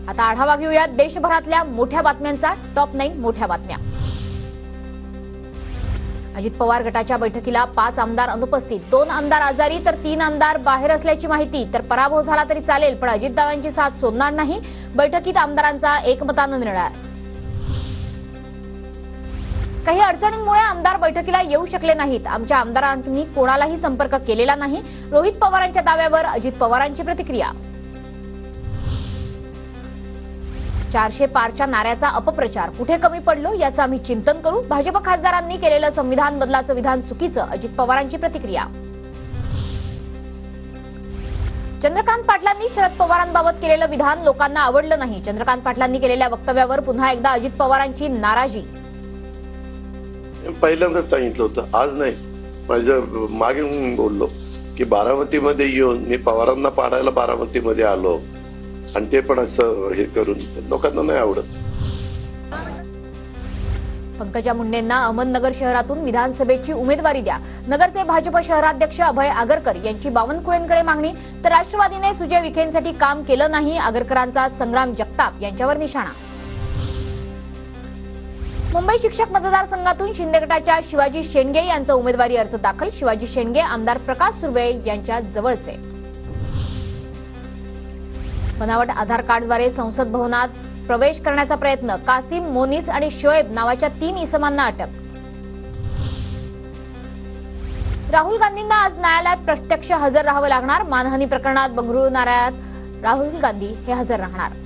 आता आढावा घेऊया देशभरातल्या मोठ्या बातम्यांचा। टॉप 9 मोठ्या बातम्या। अजित पवार गटाच्या बैठकीला 5 आमदार अनुपस्थित, 2 आमदार आजारी तर 3 आमदार बाहेर असल्याची माहिती। तर पराभव झाला तरी चालेल पण अजितदादांची साथ सोडणार नाही, बैठकीत आमदारांचा एकमतानं निर्णय। काही अडचणींमुळे आमदार बैठकीला येऊ शकले नाहीत, आमच्या आमदारांनी कोणालाही संपर्क केलेला नाही, रोहित पवारांच्या दाव्यावर अजित पवारांची प्रतिक्रिया। 400 पारच्या नाऱ्याचा अपप्रचार, कुठे कमी पडलो याचं आम्ही चिंतन करू, भाजप खासदारांनी केलेलं संविधान बदलाचं विधान चुकीचं, अजित पवारांची प्रतिक्रिया। चंद्रकांत पाटलांनी शरद पवारांबाबत केलेलं विधान लोकांना आवडलं नाही, चंद्रकांत पाटलांनी केलेल्या वक्तव्यावर पुन्हा एकदा अजित पवारांची नाराजी। पहिल्यांदाच सांगितलं होतं, आज नाही, माझ्या मागे बोललो की बारामतीमध्ये येऊन मी पवारांना पाडायला बारामतीमध्ये आलो आणि ते पण असं हे करून लोकांना नाही आवडत। पंकजा मुंडेंना अहमदनगर शहरातून विधानसभेची उमेदवारी द्या, नगरचे भाजप शहराध्यक्ष अभय आगरकर यांची बावनकुळेंकडे मागणी। तर राष्ट्रवादीने सुजय विखेंसाठी काम केलं नाही, आगरकरांचा संग्राम जगताप यांच्यावर निशाणा। मुंबई शिक्षक मतदारसंघातून शिंदे गटाच्या शिवाजी शेंडगे यांचा उमेदवारी अर्ज दाखल, शिवाजी शेंडगे आमदार प्रकाश सुर्वे यांच्या जवळचे। बनावट आधार कार्डद्वारे संसद भवनात प्रवेश करण्याचा प्रयत्न, कासिम, मोनिस आणि शोएब नावाच्या 3 इसमांना अटक। राहुल गांधींना आज न्यायालयात प्रत्यक्ष हजर राहावं लागणार, मानहानी प्रकरणात बंगळुरू न्यायालयात राहुल गांधी हे हजर राहणार।